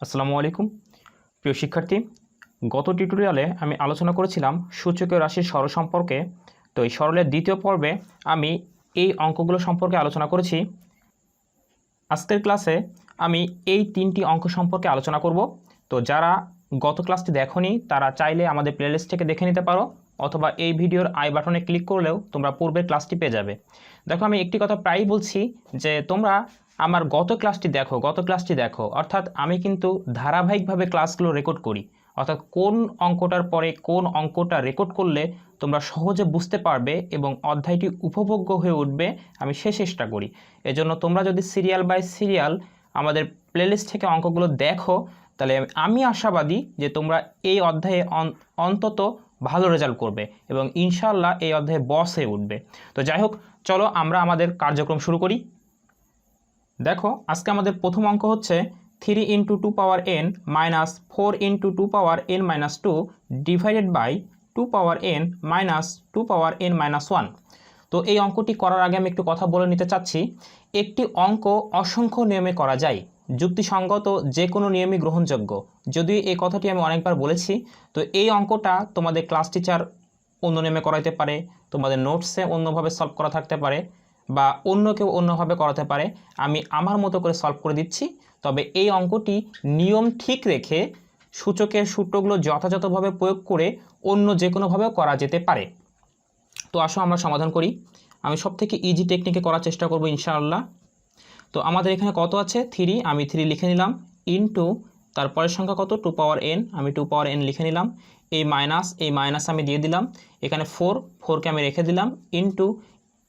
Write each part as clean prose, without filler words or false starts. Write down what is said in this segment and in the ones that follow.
আসসালামু আলাইকুম প্রিয় শিক্ষার্থী, গত টিউটোরিয়ালে আমি আলোচনা করেছিলাম সূচকীয় রাশির সরল সম্পর্কে। তো এই সরলের দ্বিতীয় পর্বে আমি এই অঙ্কগুলো সম্পর্কে আলোচনা করেছি। আজকের ক্লাসে আমি এই তিনটি অঙ্ক সম্পর্কে আলোচনা করব। তো যারা গত ক্লাসটি দেখোনি তারা চাইলে আমাদের প্লেলিস্ট থেকে দেখে নিতে পারো, অথবা এই ভিডিওর আই বাটনে ক্লিক করলেও তোমরা পূর্বের ক্লাসটি পেয়ে যাবে। দেখো, আমি একটি কথা প্রায়ই বলছি যে তোমরা আমার গত ক্লাসটি দেখো, অর্থাৎ আমি কিন্তু ধারাবাহিকভাবে ক্লাসগুলো রেকর্ড করি। অর্থাৎ কোন অঙ্কটার পরে কোন অঙ্কটা রেকর্ড করলে তোমরা সহজে বুঝতে পারবে এবং অধ্যায়টি উপভোগ্য হয়ে উঠবে, আমি সে চেষ্টা করি। এজন্য তোমরা যদি সিরিয়াল বাই সিরিয়াল আমাদের প্লেলিস্ট থেকে অঙ্কগুলো দেখো, তাহলে আমি আশাবাদী যে তোমরা এই অধ্যায়ে অন্তত ভালো রেজাল্ট করবে এবং ইনশাআল্লাহ এই অধ্যায়ে বস হয়ে উঠবে। তো যাই হোক, চলো আমরা আমাদের কার্যক্রম শুরু করি। দেখো, আজকে আমাদের প্রথম অঙ্ক হচ্ছে 3 × 2 power n minus 4 × 2 power n minus 2 divided by 2 power n minus 2 power n minus 1। তো এই অঙ্কটি করার আগে আমি একটু কথা বলে নিতে চাচ্ছি। একটি অঙ্ক অসংখ্য নিয়মে করা যায়, যুক্তিসঙ্গত যে কোনো নিয়মই গ্রহণযোগ্য। যদিও এই কথাটি আমি অনেকবার বলেছি। তো এই অঙ্কটা তোমাদের ক্লাস টিচার অন্য নিয়মে করাইতে পারে, তোমাদের নোটসে অন্যভাবে সলভ করা থাকতে পারে, বা অন্য কেউ অন্যভাবে করাতে পারে। আমি আমার মতো করে সলভ করে দিচ্ছি। তবে এই অঙ্কটি নিয়ম ঠিক রেখে সূচকের সূত্রগুলো যথাযথভাবে প্রয়োগ করে অন্য যে কোনোভাবেও করা যেতে পারে। তো আসো আমরা সমাধান করি। আমি সবথেকে ইজি টেকনিকে করার চেষ্টা করব ইনশাআল্লাহ। তো আমাদের এখানে কত আছে? 3, আমি 3 লিখে নিলাম, ইনটু তারপরের সংখ্যা কত? 2 power n, আমি 2 power n লিখে নিলাম। এই মাইনাস আমি দিয়ে দিলাম। এখানে 4কে আমি রেখে দিলাম, ইনটু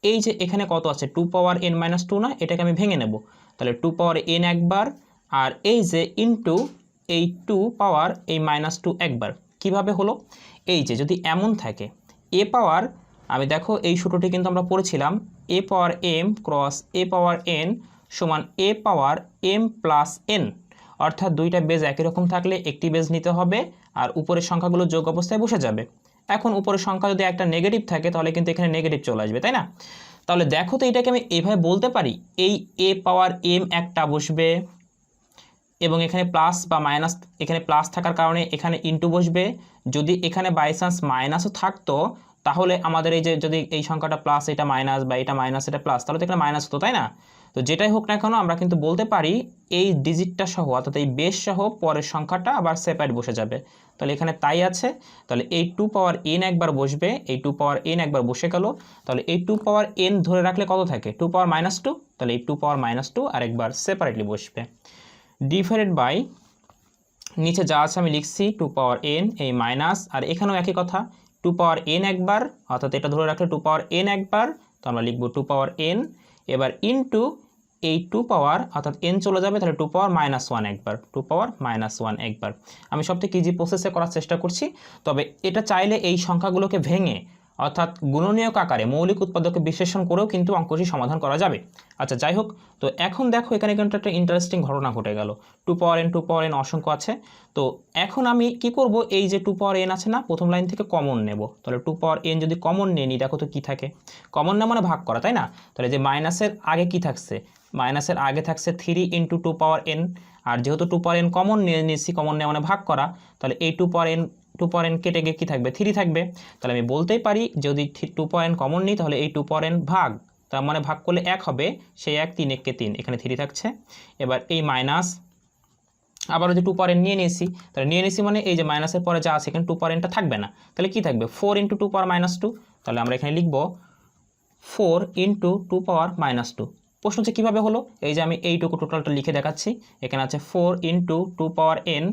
এই যে এখানে কত আছে? 2 power n minus 2 না, এটাকে আমি ভেঙে নেব। তাহলে 2 power n একবার, আর এই যে ইনটু এই 2 power এই -2 একবার। কিভাবে হলো? এই যে যদি এমন থাকে a পাওয়ার, আমি দেখো এই সূত্রটি কিন্তু আমরা পড়েছিলাম, a power m cross a power n সমান a power m plus n। অর্থাৎ দুইটা বেজ একই রকম থাকলে একটি বেজ নিতে হবে আর উপরের সংখ্যাগুলো যোগ অবস্থায় বসে যাবে। এখন উপরের সংখ্যা যদি একটা নেগেটিভ থাকে তাহলে কিন্তু এখানে নেগেটিভ চলে আসবে, তাই না? তাহলে দেখো তো এটাকে আমি এভাবে বলতে পারি, এই a পাওয়ার m একটা বসবে এবং এখানে প্লাস বা মাইনাস, এখানে প্লাস থাকার কারণে এখানে ইনটু বসবে। যদি এখানে বাই চান্স মাইনাসও থাকতো তাহলে আমাদের এই যে যদি এই সংখ্যাটা প্লাস এটা মাইনাস বা এটা মাইনাস এটা প্লাস, তাহলে তো এখানে মাইনাস হতো, তাই না? তো যেটাই হোক না কেন আমরা কিন্তু বলতে পারি এই ডিজিটটা সহ, অর্থাৎ এই বেস সহ পরের সংখ্যাটা আবার সেপারেট বসে যাবে। তাহলে এখানে তাই আছে। তাহলে এই 2 পাওয়ার n একবার বসবে, এই 2 পাওয়ার n একবার বসে গেল। তাহলে এই 2 পাওয়ার n ধরে রাখলে কত থাকে? 2 পাওয়ার -2। তাহলে এই 2 পাওয়ার -2 আরেকবার সেপারেটলি বসবে, ডিভাইডেড বাই নিচে যা আছে আমি লিখছি 2 পাওয়ার n, এই মাইনাস, আর এখানেও একই কথা 2 পাওয়ার n একবার, অর্থাৎ এটা ধরে রাখলে 2 পাওয়ার n একবার, তো আমরা লিখব 2 পাওয়ার n। এবার ইনটু এই 2 পাওয়ার, অর্থাৎ n চলে যাবে, তাহলে 2 পাওয়ার -1 একবার, 2 পাওয়ার -1 একবার। আমি সবথেকে ইজি প্রসেসে করার চেষ্টা করছি। তবে এটা চাইলে এই সংখ্যাগুলোকে ভেঙে, অর্থাৎ গুণনীয়ক আকারে মৌলিক উৎপাদকে বিশ্লেষণ করেও কিন্তু অঙ্কটি সমাধান করা যাবে। আচ্ছা, যাই হোক, তো এখন দেখো এখানে কিন্তু একটা ইন্টারেস্টিং ঘটনা ঘটে গেল। 2 পাওয়ার n অসংখ্য আছে। তো এখন আমি কি করব, এই যে 2 পাওয়ার n আছে না, প্রথম লাইন থেকে কমন নেব। তাহলে 2 পাওয়ার n যদি কমন নিয়ে নিই, দেখো তো কি থাকে? কমন না মানে ভাগ করা, তাই না? তাহলে যে মাইনাসের আগে কি থাকছে? মাইনাসের আগে থাকছে 3 × 2 পাওয়ার n, আর যেহেতু 2 পাওয়ার n কমন নিয়ে নিয়েছি, কমন নেওয়া মানে ভাগ করা, তাহলে এই 2 পাওয়ার n কেটে গিয়ে কী থাকবে? 3 থাকবে। তাহলে আমি বলতেই পারি যদি 2 পাওয়ার n কমন নিই তাহলে এই 2 পাওয়ার n ভাগ, তার মানে ভাগ করলে 1 হবে, সেই 1 3 1 কে 3, এখানে 3 থাকছে। এবার এই মাইনাস, আবার যদি 2 পাওয়ার n নিয়ে নিয়েছি, তাহলে নিয়ে নিয়েছি মানে এই যে মাইনাসের পরে যা আছে এখানে 2 পাওয়ার nটা থাকবে না, তাহলে কি থাকবে? 4 × 2 পাওয়ার -2। তাহলে আমরা এখানে লিখব 4 × 2 পাওয়ার -2। প্রশ্ন হচ্ছে কীভাবে হলো? এই যে আমি এইটুকু টোটালটা লিখে দেখাচ্ছি। এখানে আছে 4 × 2 পাওয়ার n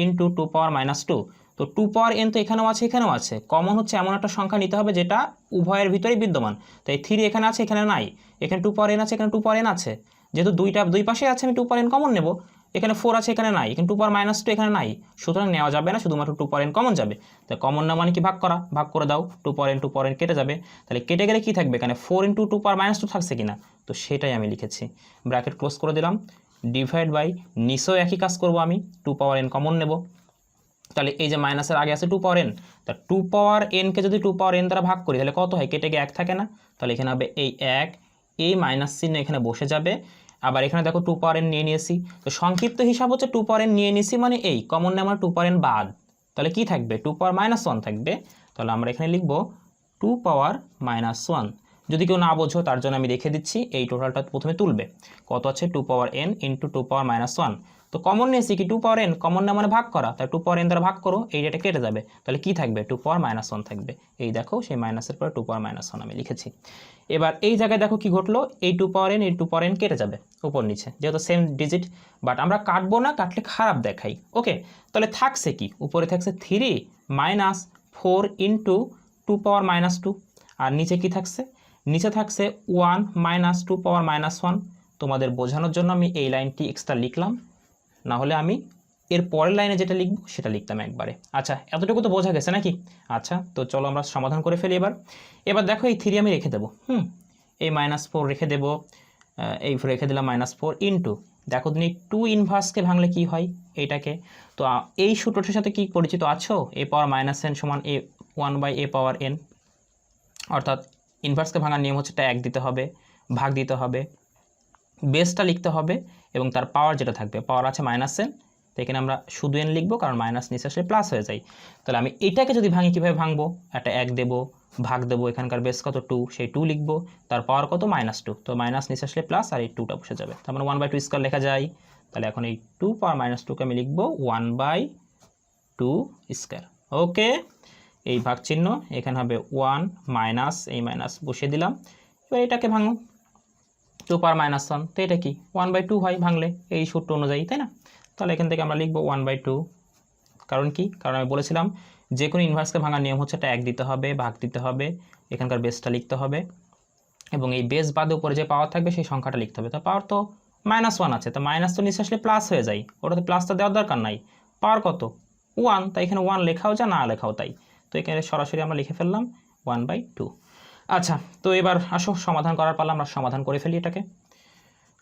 × 2 পাওয়ার -2। তো 2 পাওয়ার n তো এখানেও আছে, এখানেও আছে। কমন হচ্ছে এমন একটা সংখ্যা নিতে হবে যেটা উভয়ের ভিতরেই বিদ্যমান। তাই 3 এখানে আছে, এখানে নাই। এখানে 2 পাওয়ার n আছে, এখানে 2 পাওয়ার n আছে। যেহেতু দুই পাশে আছে, আমি 2 পাওয়ার n কমন নেব। এখানে 4 আছে, এখানে নাই। এখানে 2 পাওয়ার -2 এখানে নাই, সুতরাং নেওয়া যাবে না, শুধুমাত্র 2 পাওয়ার n কমন যাবে। তাই কমন না মানে কি? ভাগ করা, ভাগ করে দাও। 2 পাওয়ার n কেটে যাবে। তাহলে কেটে গেলে কি থাকবে? এখানে 4 × 2 পাওয়ার -2 থাকছে কিনা? তো সেটাই আমি লিখেছি, ব্র্যাকেট ক্লোজ করে দিলাম, ডিভাইড বাই নিচেও একই কাজ করব, আমি 2 পাওয়ার n কমন নেব। তাহলে এই যে মাইনাসের আগে আছে 2 পাওয়ার n, তা 2 পাওয়ার n কে যদি 2 পাওয়ার n দ্বারা ভাগ করি তাহলে কত হয়? কেটে গিয়ে 1 থাকে না? তাহলে এখানে হবে এই 1, এই মাইনাস চিহ্ন এখানে বসে যাবে, আবার এখানে দেখো 2 পাওয়ার n নিয়ে নিয়েছি, তো সংক্ষিপ্ত হিসাব হচ্ছে 2 পাওয়ার n নিয়ে নিয়েছি মানে এই কমন নেই আমার 2 পাওয়ার n বাদ, তাহলে কি থাকবে 2 পাওয়ার -1 থাকবে। তাহলে আমরা এখানে লিখব 2 পাওয়ার -1। যদি কেউ না বোঝো তার জন্য আমি রেখে দিচ্ছি, এই টোটালটা প্রথমে তুলবে, কত আছে 2 পাওয়ার n ইন্টু 2 পাওয়ার -1। তো কমন নিয়েছি কি 2 পাওয়ার n, কমন না মানে ভাগ করা, তাই 2 পাওয়ার n দ্বারা ভাগ করো, এই ডেটা কেটে যাবে, তাহলে কি থাকবে 2 পাওয়ার -1 থাকবে। এই দেখো সেই মাইনাসের পরে 2 পাওয়ার -1 আমি লিখেছি। এবার এই জায়গায় দেখো কি ঘটলো, এই 2 পাওয়ার n এই 2 পাওয়ার n কেটে যাবে উপর নিচে, যেহেতু সেম ডিজিট, বাট আমরা কাটবো না, কাটলে খারাপ দেখাই। ওকে, তাহলে থাকছে কি, উপরে থাকছে 3 - 4 ইন্টু 2 পাওয়ার -2, আর নিচে কি থাকছে, নিচে থাকছে 1 - 2 পাওয়ার -1। তোমাদের বোঝানোর জন্য আমি এই লাইনটি এক্সট্রা লিখলাম, না হলে আমি এর পরের লাইনে যেটা লিখব সেটা লিখতাম একবারে। আচ্ছা, এতটুকু তো বোঝা গেছে নাকি? আচ্ছা, তো চলো আমরা সমাধান করে ফেলি। এবার দেখো এই 3 আমি রেখে দেবো, এই -4 রেখে দেবো, এই রেখে দিলাম -4 ইন্টু, দেখো তুমি 2 ইনভার্সকে ভাঙলে কি হয় এইটাকে, তো এই সূত্রটার সাথে কি পরিচিত আছো, a পাওয়ার -n সমান a 1/a পাওয়ার n, অর্থাৎ ইনভার্সকে ভাঙার নিয়ম হচ্ছে এটা 1 দিতে হবে, ভাগ দিতে হবে, বেসটা লিখতে হবে, এবং তার পাওয়ার যেটা থাকবে, পাওয়ার আছে -n, তো এখানে আমরা শুধু n লিখবো, কারণ মাইনাস নিচে আসলে প্লাস হয়ে যায়। তাহলে আমি এটাকে যদি ভাঙি কীভাবে ভাঙবো, একটা 1 দেবো, ভাগ দেবো, এখানকার বেস কত 2, সেই 2 লিখবো, তার পাওয়ার কত -2, তো মাইনাস নিচে আসলে প্লাস, আর এই 2টা বসে যাবে, তার মানে 1/2 স্কোয়ার লেখা যায়। তাহলে এখন এই 2 পাওয়ার -2কে আমি লিখবো 1/2 স্কোয়ার। ওকে, এই ভাগ চিহ্ন এখানে হবে 1 মাইনাস, এই মাইনাস বসিয়ে দিলাম। এবার এটাকে ভাঙো, 2 পাওয়ার -1, তো এটা কি 1/2 হয় ভাঙলে এই সূত্র অনুযায়ী, তাই না? তাহলে এখান থেকে আমরা লিখব 1/2, কারণ কি, কারণ আমি বলেছিলাম যে কোনো ইনভার্সকে ভাঙার নিয়ম হচ্ছে এটা 1 দিতে হবে, ভাগ দিতে হবে, এখানকার বেসটা লিখতে হবে, এবং এই বেস বাদে উপরে যে পাওয়ার থাকবে সেই সংখ্যাটা লিখতে হবে। তো পাওয়ার তো -1 আছে, তো মাইনাস তো নিচে আসলে প্লাস হয়ে যায়, ওটাতে প্লাসটা দেওয়ার দরকার নাই, পাওয়ার কত 1, তাই এখানে 1 লেখাও যা, না লেখাও তাই, তো এখানে সরাসরি আমরা লিখে ফেললাম 1/2। আচ্ছা, তো এবার আসো সমাধান করার পালা, আমরা সমাধান করে ফেলি এটাকে।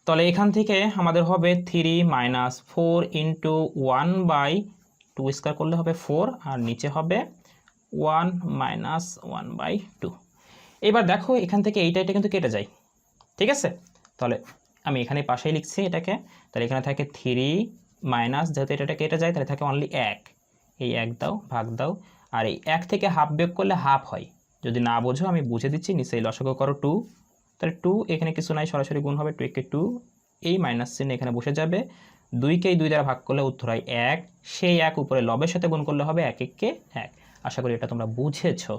তাহলে এখান থেকে আমাদের হবে 3 - 4 ইন্টু 1/2 স্কোয়ার করলে হবে 4, আর নিচে হবে 1 - 1/2। এবার দেখো এখান থেকে এইটা কিন্তু কেটে যায়, ঠিক আছে? তাহলে আমি এখানে পাশেই লিখছি এটাকে, তাহলে এখানে থাকে 3 মাইনাস, যেহেতু এটা কেটে যায় তাহলে থাকে অনলি 1, এই 1 দাও, ভাগ দাও, আর এই 1 থেকে হাফ বিয়োগ করলে হাফ হয়, যদি না বোঝো আমি বুঝে দিচ্ছি, নিচে এই লসাগু করো 2, তাহলে 2 এখানে কিছু নাই, সরাসরি গুণ হবে, 2 কে 2, এই মাইনাস চিহ্ন এখানে বসে যাবে, 2কে 2 দ্বারা ভাগ করলে উত্তর হয় 1, সেই 1 উপরে লবের সাথে গুণ করলে হবে 1 1 কে 1। আশা করি এটা তোমরা বুঝেছো।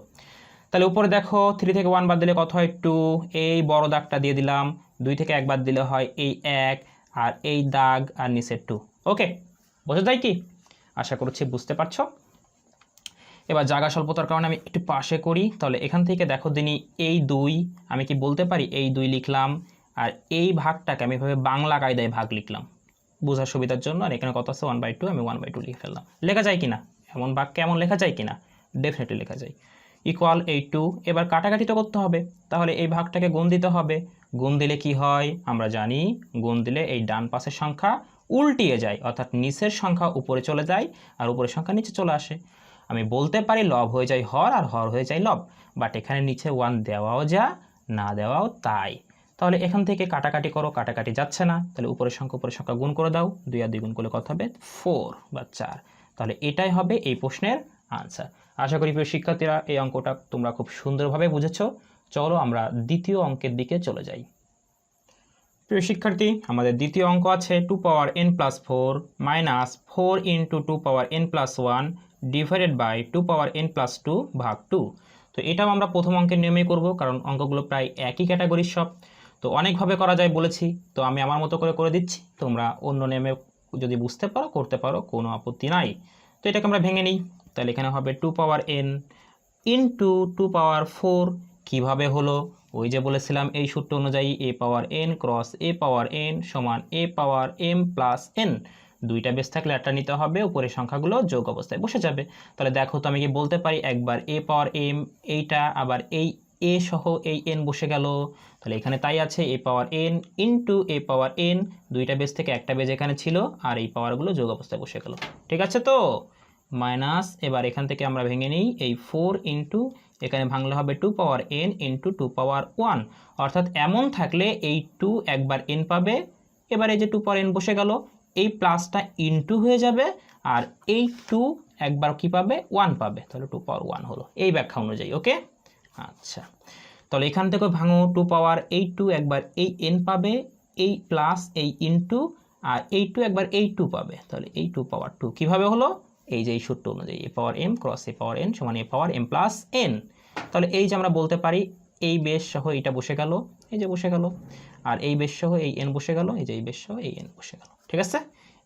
তাহলে উপরে দেখো 3 থেকে 1 বাদ দিলে কত হয় 2, এই বড় দাগটা দিয়ে দিলাম, 2 থেকে 1 বাদ দিলে হয় এই 1, আর এই দাগ, আর নিচে 2। ওকে, বোঝা যায় কি? আশা করছি বুঝতে পারছো। এবার জায়গা স্বল্পতার কারণে আমি একটু পাশে করি, তাহলে এখান থেকে দেখো দিনই এই 2, আমি কি বলতে পারি এই 2 লিখলাম, আর এই ভাগটাকে আমি এভাবে বাংলা কায়দায় ভাগ লিখলাম বোঝার সুবিধার জন্য, আর এখানে কত আছে 1/2, আমি 1/2 লিখে ফেললাম। লেখা যায় কিনা, এমন ভাগ কেমন লেখা যায় কিনা? ডেফিনেটলি লেখা যায়। ইকুয়াল এই 2, এবার কাটাকাটি তো করতে হবে, তাহলে এই ভাগটাকে গুণ দিতে হবে, গুণ দিলে কি হয় আমরা জানি, গুণ দিলে এই ডান পাশের সংখ্যা উল্টিয়ে যায়, অর্থাৎ নিচের সংখ্যা উপরে চলে যায় আর উপরের সংখ্যা নিচে চলে আসে। আমি বলতে পারি লব হয়ে যায় হর, আর হর হয়ে যায় লব, বাট এখানে নিচে 1 দেওয়াও যা, না দেওয়াও তাই। তাহলে এখান থেকে কাটাকাটি করো, কাটাকাটি যাচ্ছে না, তাহলে উপরের সংখ্যা গুণ করে দাও, 2 আর 2 গুণ করলে কত হবে 4 বা 4। তাহলে এটাই হবে এই প্রশ্নের আনসার। আশা করি প্রিয় শিক্ষার্থীরা এই অঙ্কটা তোমরা খুব সুন্দরভাবে বুঝেছো। চলো আমরা দ্বিতীয় অঙ্কের দিকে চলে যাই। প্রিয় শিক্ষার্থী, আমাদের দ্বিতীয় অঙ্ক আছে 2 power n plus 4 minus 4 into 2 power n plus 1 divided by 2 power n plus 2 ভাগ 2। তো এটাও আমরা প্রথম অঙ্কের নিয়মেই করব, কারণ অঙ্কগুলো প্রায় একই ক্যাটাগরির সব, তো অনেকভাবে করা যায় বলেছি, তো আমি আমার মতো করে দিচ্ছি, তোমরা অন্য নিয়মে যদি বুঝতে পারো করতে পারো, কোনো আপত্তি নাই। তো এটাকে আমরা ভেঙে নিই, তাহলে এখানে হবে 2 পাওয়ার n ইন্টু 2 পাওয়ার 4, কীভাবে হলো, ওই যে বলেছিলাম এই সূত্র অনুযায়ী a power n cross a power n সমান a power m plus n, দুইটা বেস থাকলে একটা নিতে হবে, উপরের সংখ্যাগুলো যোগ অবস্থায় বসে যাবে। তাহলে দেখো তো আমি কি বলতে পারি, একবার a পাওয়ার m এইটা, আবার এই a সহ এই n বসে গেল, তাহলে এখানে তাই আছে a power n into a power n, দুইটা বেস থেকে একটা বেস এখানে ছিল, আর এই পাওয়ারগুলো যোগ অবস্থায় বসে গেল, ঠিক আছে তো মাইনাস। এবার এখান থেকে আমরা ভেঙে নিই, এই 4 ইন্টু এখানে ভাঙলে হবে 2 পাওয়ার n ইন্টু 2 পাওয়ার 1, অর্থাৎ এমন থাকলে এই 2 একবার n পাবে, এবার এই যে 2 পাওয়ার n বসে গেল, এই প্লাসটা ইনটু হয়ে যাবে, আর এই 2 একবার কি পাবে 1 পাবে, তাহলে 2 পাওয়ার 1 হলো এই ব্যাখ্যা অনুযায়ী। ওকে, আচ্ছা তাহলে এখান থেকে ভাঙো, 2 পাওয়ার এই 2 একবার এই n পাবে, এই প্লাস এই ইনটু, আর এই 2 একবার এই 2 পাবে, তাহলে এই 2 পাওয়ার 2 কিভাবে হলো, এই যে এই সূত্র অনুযায়ী a power m cross a power n সমান a power m plus n। তাহলে এই যে আমরা বলতে পারি এই বেস সহ এইটা বসে গেল, এই যে বসে গেল, আর এই বেস সহ এই n বসে গেল, এই যে এই বেস সহ এই n বসে গেল। ঠিক আছে,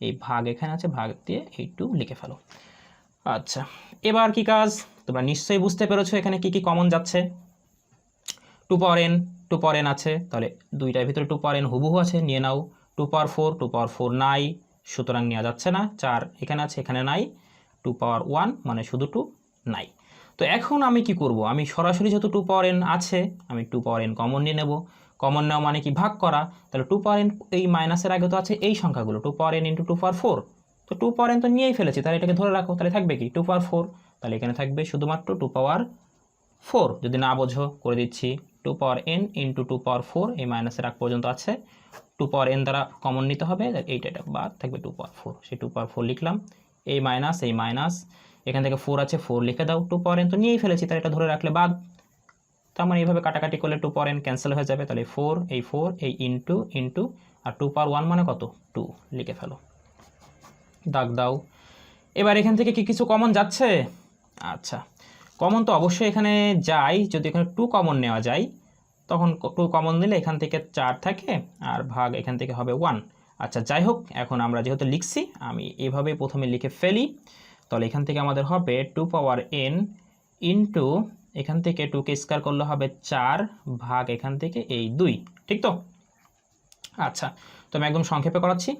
এই ভাগ এখানে আছে, ভাগ দিয়ে এই 2 লিখে ফেলো। আচ্ছা এবার কি কাজ, তোমরা নিশ্চয়ই বুঝতে পেরেছো এখানে কি কি কমন যাচ্ছে। 2 পাওয়ার n আছে, তাহলে দুইটার ভিতরে 2 পাওয়ার n হুবহু আছে, নিয়ে নাও। 2 পাওয়ার 4 নাই, সুতরাং নেওয়া যাচ্ছে না। 4 এখানে আছে, এখানে নাই। 2 পাওয়ার 1 মানে শুধু 2 নাই। তো এখন আমি কি করব, আমি সরাসরি যেহেতু 2 পাওয়ার n আছে, আমি 2 পাওয়ার n কমন নিয়ে নেব। কমন নেওয়া মানে কি, ভাগ করা। তাহলে 2 পাওয়ার n এই মাইনাসের আগে তো আছে এই সংখ্যাগুলো, 2 পাওয়ার n ইন্টু 2 পাওয়ার 4। তো 2 পাওয়ার n তো নিয়েই ফেলেছি, তাহলে এটাকে ধরে রাখো, তাহলে থাকবে কি 2 পাওয়ার 4। তাহলে এখানে থাকবে শুধুমাত্র 2 পাওয়ার 4। যদি না বোঝো করে দিচ্ছি, 2 পাওয়ার n ইন্টু 2 পাওয়ার 4, এই মাইনাসের আগ পর্যন্ত আছে, 2 পাওয়ার n দ্বারা কমন নিতে হবে, এইটা বাদ থাকবে 2 পাওয়ার 4, সেই 2 পাওয়ার 4 লিখলাম। এই মাইনাস, এখান থেকে 4 আছে, 4 লিখে দাও। 2 পাওয়ার n তো নিয়েই ফেলেছি, তাহলে এটা ধরে রাখলে বাদ। তার মানে এইভাবে কাটাকাটি করলে 2 পাওয়ার n ক্যান্সেল হয়ে যাবে, তাহলে 4 এই ইন্টু, আর 2 পাওয়ার 1 মানে কত 2, লিখে ফেলো, দাগ দাও। এবার এখান থেকে কি কিছু কমন যাচ্ছে? আচ্ছা কমন তো অবশ্যই এখানে যায়, যদি এখানে 2 কমন নেওয়া যায়, তখন 2 কমন নিলে এখান থেকে 4 থাকে, আর ভাগ এখান থেকে হবে 1। আচ্ছা যাই হোক, এখন আমরা যেহেতু লিখছি, আমি এভাবে প্রথমে লিখে ফেলি। তাহলে এখান থেকে আমাদের হবে 2 পাওয়ার n ইন্টু, এখান থেকে 2কে স্কয়ার করলে হবে 4, ভাগ এখান থেকে এই 2। ঠিক তো? আচ্ছা তো আমি একদম সংক্ষেপে করাচ্ছি।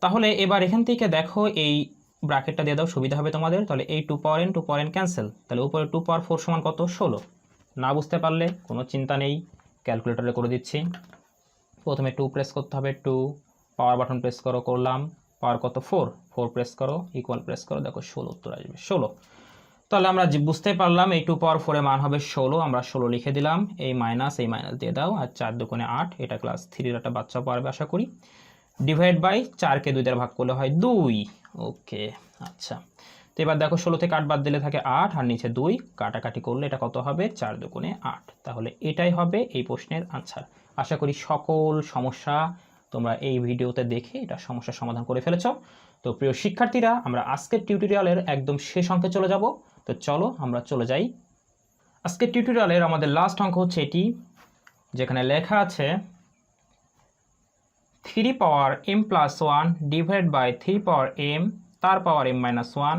তাহলে এবার এখান থেকে দেখো, এই ব্র্যাকেটটা দিয়ে দাও, সুবিধা হবে তোমাদের। তাহলে এই 2 পাওয়ার n ক্যান্সেল, তাহলে উপরে 2 পাওয়ার 4 সমান কত 16। না বুঝতে পারলে কোনো চিন্তা নেই, ক্যালকুলেটরে করে দিচ্ছি। প্রথমে 2 প্রেস করতে হবে, 2 পাওয়ার বাটন প্রেস করো, করলাম। পাওয়ার কত 4 প্রেস করো, ইকুয়াল প্রেস করো, দেখো 16 উত্তর আসবে 16। তাহলে আমরা বুঝতে পারলাম এই 2 পাওয়ার 4 এর মান হবে 16, আমরা 16 লিখে দিলাম। এই মাইনাস দিয়ে দাও, আর 4 দুগুণে 8, এটা ক্লাস 3 এর একটা বাচ্চা পারবে আশা করি। ডিভাইড বাই 4কে 2 দ্বারা ভাগ করলে হয় 2। ওকে আচ্ছা, তো এবার দেখো 16 থেকে 8 বাদ দিলে থাকে 8, আর নিচে 2, কাটাকাটি করলে এটা কত হবে 4 দুগুণে 8। তাহলে এটাই হবে এই প্রশ্নের আনসার। আশা করি সকল সমস্যা তোমরা এই ভিডিওতে দেখে এটা সমস্যার সমাধান করে ফেলেছো। তো প্রিয় শিক্ষার্থীরা, আমরা আজকের টিউটোরিয়ালের একদম শেষ অঙ্কে চলে যাব। তো চলো আমরা চলে যাই। আজকের টিউটোরিয়ালের আমাদের লাস্ট অঙ্ক হচ্ছে এটি, যেখানে লেখা আছে 3 power m plus 1 divide by 3 power m তার পাওয়ার m মাইনাস 1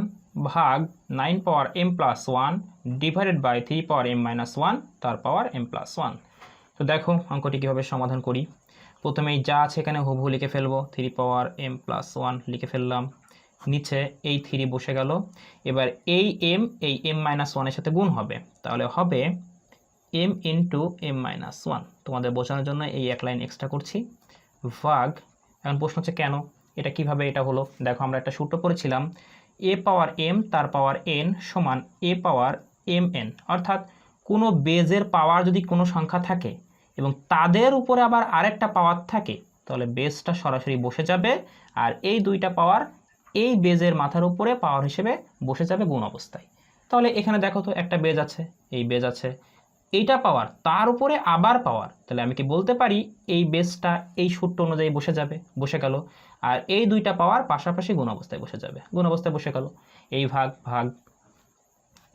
ভাগ 9 power m plus 1 divided by 3 power m minus 1 তার পাওয়ার m প্লাস 1। তো দেখো অঙ্কটি কীভাবে সমাধান করি। প্রথমেই যা আছে এখানে হুবহু লিখে ফেলবো, 3 পাওয়ার m প্লাস 1 লিখে ফেললাম, নিচে এই 3 বসে গেল। এবার এই m মাইনাস 1 এর সাথে গুণ হবে, তাহলে হবে m ইন্টু m মাইনাস 1। তোমাদের বোঝানোর জন্য এই এক লাইন এক্সট্রা করছি, ভাগ। এখন প্রশ্ন হচ্ছে কেন এটা কিভাবে এটা হলো। দেখো আমরা একটা সূত্র পড়েছিলাম, a পাওয়ার m তার পাওয়ার n সমান a পাওয়ার mn, অর্থাৎ কোনো বেজের পাওয়ার যদি কোনো সংখ্যা থাকে এবং তাদের উপরে আবার আরেকটা পাওয়ার থাকে, তাহলে বেজটা সরাসরি বসে যাবে, আর এই দুইটা পাওয়ার এই বেজের মাথার উপরে পাওয়ার হিসেবে বসে যাবে গুণ অবস্থায়। তাহলে এখানে দেখো তো একটা বেজ আছে, এই বেজ আছে, এইটা পাওয়ার, তার উপরে আবার পাওয়ার, তাহলে আমি কি বলতে পারি এই বেসটা এই সূত্র অনুযায়ী বসে গেল, আর এই দুইটা পাওয়ার পাশাপাশি গুণ অবস্থায় বসে যাবে, গুণ অবস্থায় বসে গেল। এই ভাগ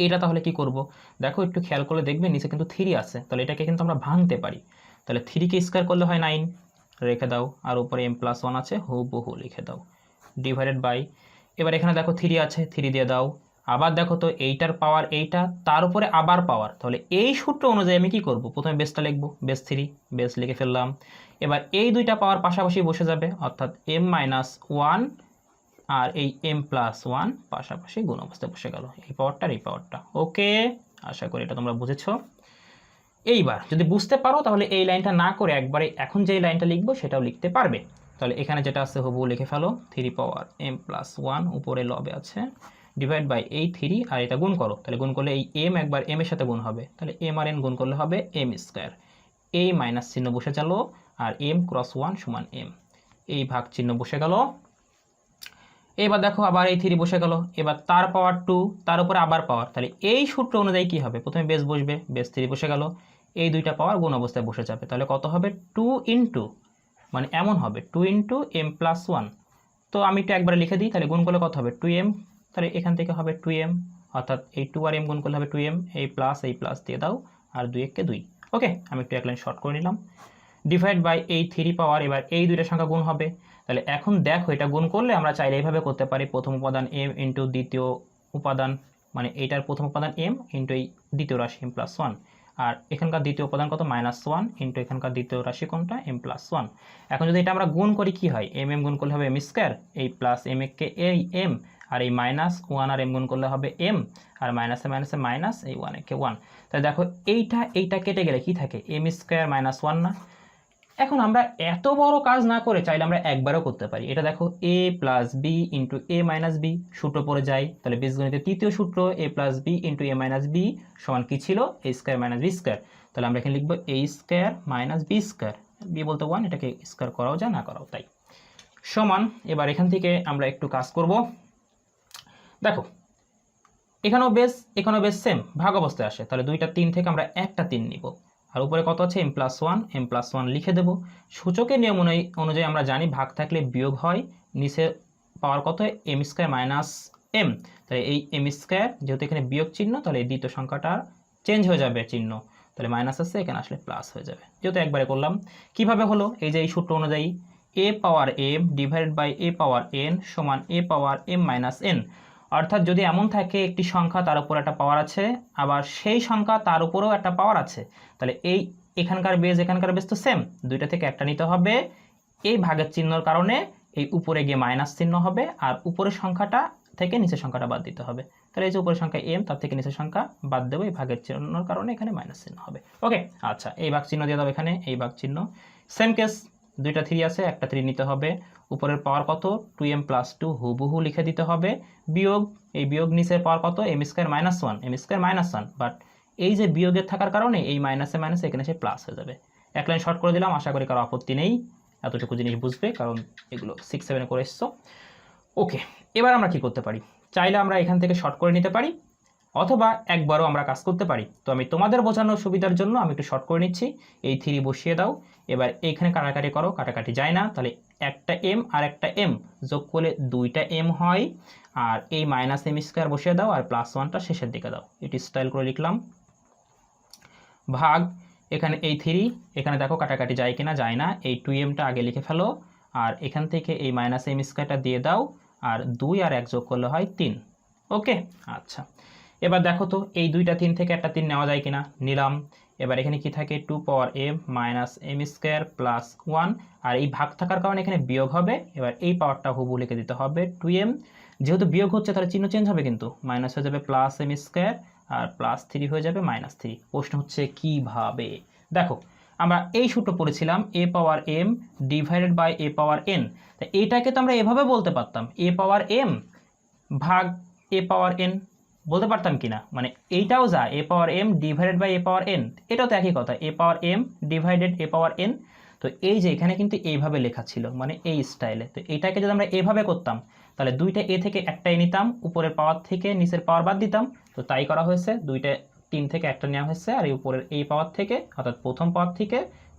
এটা তাহলে কি করব, দেখো একটু খেয়াল করলে দেখবে নিচে কিন্তু 3 আছে, তাহলে এটাকে কিন্তু আমরা ভাঙতে পারি। তাহলে 3কে স্কয়ার করলে হয় 9, রেখে দাও, আর উপরে m প্লাস 1 আছে, হুবহু লিখে দাও, ডিভাইডেড বাই। এবার এখানে দেখো 3 আছে, 3 দিয়ে দাও। আবার দেখো তো এইটার পাওয়ার এইটা, তার উপরে আবার পাওয়ার, তাহলে এই সূত্র অনুযায়ী আমি কি করব, প্রথমে বেসটা লিখবো, বেস 3, বেস লিখে ফেললাম। এবার এই দুইটা পাওয়ার পাশাপাশি বসে যাবে, অর্থাৎ m মাইনাস 1 আর এই m প্লাস 1 পাশাপাশি গুণ অবস্থায় বসে গেল, এই পাওয়ারটা এই পাওয়ারটা। ওকে, আশা করি এটা তোমরা বুঝেছো। এইবার যদি বুঝতে পারো তাহলে এই লাইনটা না করে একবারে এখন যে লাইনটা লিখবো সেটাও লিখতে পারবে। তাহলে এখানে যেটা আছে হুবহু লিখে ফেলো, 3 পাওয়ার m প্লাস 1 উপরে লবে আছে, ডিভাইড বাই এই 3, আর এটা গুণ করো, তাহলে গুণ করলে এই m একবার m এর সাথে গুণ হবে, তাহলে m আর n গুণ করলে হবে m স্কয়ার। এই মাইনাস চিহ্ন বসে গেল, আর m ক্রস 1 সমান m, এই ভাগ চিহ্ন বসে গেল। এবার দেখো আবার এই 3 বসে গেল। এবার তার পাওয়ার 2, তার উপরে আবার পাওয়ার, তাহলে এই সূত্র অনুযায়ী কি হবে, প্রথমে বেস বসবে, বেস 3 বসে গেল, এই দুইটা পাওয়ার গুণ অবস্থায় বসে যাবে, তাহলে কত হবে 2 ইন্টু, মানে এমন হবে 2 ইন্টু এম প্লাস 1। তো আমি একটু একবারে লিখে দিই, তাহলে গুণ করলে কত হবে 2m, তাহলে এখান থেকে হবে 2m, অর্থাৎ এই 2 আর m গুণ করলে হবে 2m, এই প্লাস দিয়ে দাও, আর 2 কে 2। ওকে, আমি একটু এক লাইন শর্ট করে নিলাম। ডিভাইড বাই এই 3 পাওয়ার, এবার এই দুইটা সংখ্যা গুণ হবে, তাহলে এখন দেখো এটা গুণ করলে আমরা চাইলে এইভাবে করতে পারি, প্রথম উপাদান m ইন্টু দ্বিতীয় উপাদান, মানে এইটার প্রথম উপাদান m ইন্টু এই দ্বিতীয় রাশি m প্লাস 1, আর এখানকার দ্বিতীয় উপাদান কত -1 ইন্টু এখানকার দ্বিতীয় রাশি কোনটা m প্লাস 1। এখন যদি এটা আমরা গুণ করি কি হয়, m গুণ করলে হবে m স্কয়ার, এই প্লাস m কে এই m, আর এই -1 আর m গুণ করলে হবে m, আর মাইনাসে মাইনাসে মাইনাস, এই 1 কে 1। তাহলে দেখো এইটা কেটে গেলে কি থাকে, m স্কয়ার -1 না। এখন আমরা এত বড় কাজ না করে চাইলে আমরা একবারও করতে পারি। এটা দেখো a plus B into A minus B, সূত্র পড়ে যাই, তাহলে বীজগণিতের তৃতীয় সূত্র a plus B into A minus B সমান কি ছিল, a square minus B square. তাহলে আমরা এখানে লিখবো a square minus B square, B বলতে 1, এটাকে স্কয়ার করাও যায় না করাও তাই, সমান। এবার এখান থেকে আমরা একটু কাজ করব। দেখো এখানেও বেস সেম ভাগ অবস্থায় আসে, তাহলে দুইটা 3 থেকে আমরা একটা 3 নিব, আর উপরে কত আছে m+1 লিখে দেব। সূচকের নিয়ম অনুযায়ী আমরা জানি ভাগ থাকলে বিয়োগ হয়, নিচে পাওয়ার কত m স্কয়ার মাইনাস m, তাহলে এই m স্কয়ার যেহেতু এখানে বিয়োগ চিহ্ন, তাহলে এই দ্বিতীয় সংখ্যাটা চেঞ্জ হয়ে যাবে চিহ্ন, তাহলে মাইনাস আছে, এখানে আসলে প্লাস হয়ে যাবে, যেহেতু একবারে করলাম। কিভাবে হলো, এই যে এই সূত্র অনুযায়ী a power m divided by a power n সমান a power m minus n, অর্থাৎ যদি এমন থাকে একটি সংখ্যা তার উপর একটা পাওয়ার আছে, আবার সেই সংখ্যা তার উপরেও একটা পাওয়ার আছে, তাহলে এই এখানকার বেস তো সেম, দুইটা থেকে একটা নিতে হবে, এই ভাগের চিহ্নর কারণে এই উপরে গিয়ে মাইনাস চিহ্ন হবে, আর উপরের সংখ্যাটা থেকে নিচের সংখ্যাটা বাদ দিতে হবে, তাহলে এই যে উপরের সংখ্যা m, তার থেকে নিচের সংখ্যা বাদ দেবো, এই ভাগের চিহ্নর কারণে এখানে মাইনাস চিহ্ন হবে। ওকে, আচ্ছা এই ভাগ চিহ্ন দিয়ে দাও, এখানে এই ভাগ চিহ্ন, সেম কেস, দুইটা 3 আছে, একটা 3 নিতে হবে, উপরের পাওয়ার কত 2m প্লাস 2 হুবহু লিখে দিতে হবে, বিয়োগ এই বিয়োগ নিচের পাওয়ার কত m স্কয়ার মাইনাস 1, বাট এই যে বিয়োগের থাকার কারণে এই মাইনাসে মাইনাসে এখানে এসে প্লাস হয়ে যাবে। এক লাইন শর্ট করে দিলাম, আশা করি কারো আপত্তি নেই, এতটুকু জিনিস বুঝবে কারণ এগুলো 6-7 করে এসছো। ওকে, এবার আমরা কি করতে পারি, চাইলে আমরা এখান থেকে শর্ট করে নিতে পারি, অথবা একবারও আমরা কাজ করতে পারি। তো আমি তোমাদের বোঝানোর সুবিধার জন্য আমি একটু শর্ট করে নিচ্ছি, এই 3 বসিয়ে দাও, এবার এইখানে কাটাকাটি করো, কাটাকাটি যায় না, তাহলে একটা m আর একটা m যোগ করলে 2টা m হয়, আর এই মাইনাস m স্কয়ার বসিয়ে দাও, আর প্লাস 1টা শেষের দিকে দাও, এটি স্টাইল করে লিখলাম, ভাগ এখানে এই 3, এখানে দেখো কাটাকাটি যায় কিনা, যায় না, এই 2mটা আগে লিখে ফেলো, আর এখান থেকে এই মাইনাস m স্কয়ারটা দিয়ে দাও, আর 2 আর 1 যোগ করলে হয় 3। ওকে, আচ্ছা এবার দেখো তো এই দুইটা 3 থেকে একটা 3 নেওয়া যায় কিনা, নিলাম। এবার এখানে কি থাকে 2 পাওয়ার m minus m square plus 1, আর এই ভাগ থাকার কারণে এখানে বিয়োগ হবে, এবার এই পাওয়ারটা হুবহু লিখে দিতে হবে 2m, যেহেতু বিয়োগ হচ্ছে তাহলে চিহ্ন চেঞ্জ হবে, কিন্তু মাইনাস হয়ে যাবে প্লাস m স্কয়ার, আর প্লাস 3 হয়ে যাবে -3। প্রশ্ন হচ্ছে কিভাবে, দেখো আমরা এই সূত্র পড়েছিলাম a power m divided by a power n, তাই এইটাকে তো আমরা এভাবে বলতে পারতাম a পাওয়ার m ভাগ a পাওয়ার n, বলতে পারতাম কিনা, মানে এইটাও যা a power m divided by a power n, এটাও তো একই কথা, a power m divided a power n। তো এই যে এখানে কিন্তু এইভাবে লেখা ছিল, মানে এই স্টাইলে, তো এইটাকে যদি আমরা এইভাবে করতাম তাহলে দুইটা a থেকে একটা a নিতাম, উপরের পাওয়ার থেকে নিচের পাওয়ার বাদ দিতাম, তো তাই করা হয়েছে, দুইটা 3 থেকে একটা নেওয়া হয়েছে, আর এই উপরের এই পাওয়ার থেকে অর্থাৎ প্রথম পাওয়ার থেকে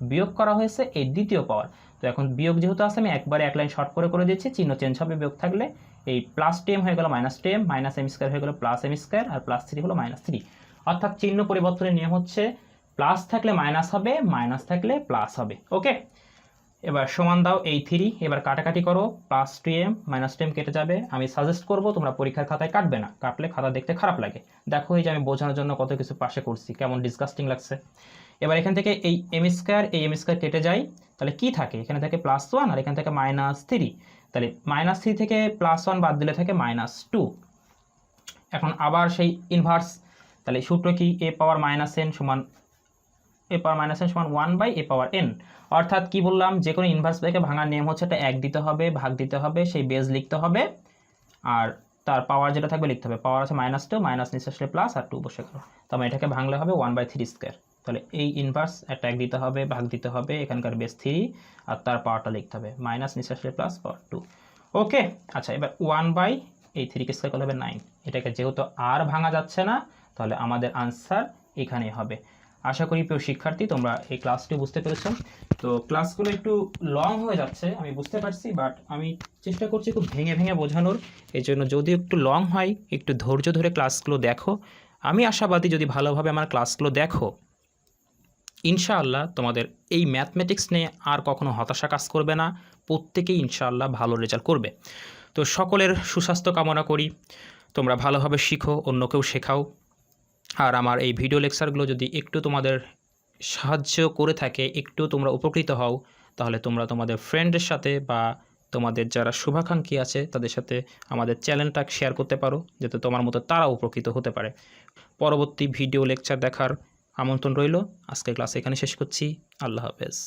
বিয়োগ করা হয়েছে এই দ্বিতীয় পাওয়ার। তো এখন বিয়োগ যেহেতু আছে আমি একবারে এক লাইন শর্ট করে দিচ্ছি, চিহ্ন চেঞ্জ হবে বিয়োগ থাকলে, এই প্লাস টেম হয়ে গেল মাইনাস টেম, মাইনাস m স্কয়ার হয়ে গেল প্লাস m স্কয়ার, আর প্লাস 3 হলো -3, অর্থাৎ চিহ্ন পরিবর্তনের নিয়ম হচ্ছে প্লাস থাকলে মাইনাস হবে, মাইনাস থাকলে প্লাস হবে। ওকে, এবার সমান দাও এই 3, এবার কাটাকাটি করো, প্লাস 2m মাইনাস 2m কেটে যাবে, আমি সাজেস্ট করব তোমরা পরীক্ষার খাতায় কাটবে না, কাটলে খাতা দেখতে খারাপ লাগে। দেখো এই যে আমি বোঝানোর জন্য কত কিছু পাশে করছি, কেমন ডিসকাস্টিং লাগছে। এবার এখান থেকে এই m স্কয়ার এই m স্কয়ার কেটে যায়, তাহলে কি থাকে, এখানে থাকে +1 আর এখানে থাকে -3, তাহলে -3 থেকে +1 বাদ দিলে থাকে -2। এখন আবার সেই ইনভার্স, তাহলে সূত্র কি a পাওয়ার -n সমান 1 a পাওয়ার n, অর্থাৎ কি বললাম, যে কোনো ইনভার্স ব্যাকে ভাঙার নিয়ম হচ্ছে এটা 1 দিতে হবে, ভাগ দিতে হবে, সেই বেস লিখতে হবে, আর তার পাওয়ার যেটা থাকবে লিখতে হবে, পাওয়ার আছে -2, মাইনাস নিচে আসলে প্লাস, আর 2 বসে গেল, তো আমরা এটাকে ভাঙলে হবে 1/3 স্কয়ার। তাহলে এই ইনভার্স একটা এক দিতে হবে, ভাগ দিতে হবে এখানকার বেস 3 আর তার পাওয়ারটা লিখতে হবে মাইনাস নিচে আসলে প্লাস পাওয়ার 2। ওকে, আচ্ছা এবার 1 এই 3 কে স্কয়ার করলে হবে 9। এটাকে যেহেতু আর ভাঙা যাচ্ছে না তাহলে আমাদের আনসার এখানেই হবে। আশা করি প্রিয় শিক্ষার্থী তোমরা এই ক্লাসটি বুঝতে পেরেছো। তো ক্লাসগুলো একটু লং হয়ে যাচ্ছে আমি বুঝতে পারছি, বাট আমি চেষ্টা করছি খুব ভেঙে ভেঙে বোঝানোর। এই জন্য যদি একটু লং হয় একটু ধৈর্য ধরে ক্লাসগুলো দেখো। আমি আশাবাদী যদি ভালোভাবে আমার ক্লাসগুলো দেখো ইনশাআল্লাহ তোমাদের এই ম্যাথমেটিক্স নিয়ে আর কখনো হতাশা কাজ করবে না, প্রত্যেকেই ইনশাআল্লাহ ভালো রেজাল্ট করবে। তো সকলের সুস্বাস্থ্য কামনা করি, তোমরা ভালোভাবে শিখো, অন্যকেও শেখাও। আর আমার এই ভিডিও লেকচারগুলো যদি একটু তোমাদের সাহায্য করে থাকে, একটু তোমরা উপকৃত হও, তাহলে তোমরা তোমাদের ফ্রেন্ডের সাথে বা তোমাদের যারা শুভাকাঙ্ক্ষী আছে তাদের সাথে আমাদের চ্যানেলটা শেয়ার করতে পারো, যাতে তোমার মতো তারা উপকৃত হতে পারে। পরবর্তী ভিডিও লেকচার দেখার আমন্ত্রণ রইল। আজকের ক্লাস এখানে শেষ করছি। আল্লাহ হাফেজ।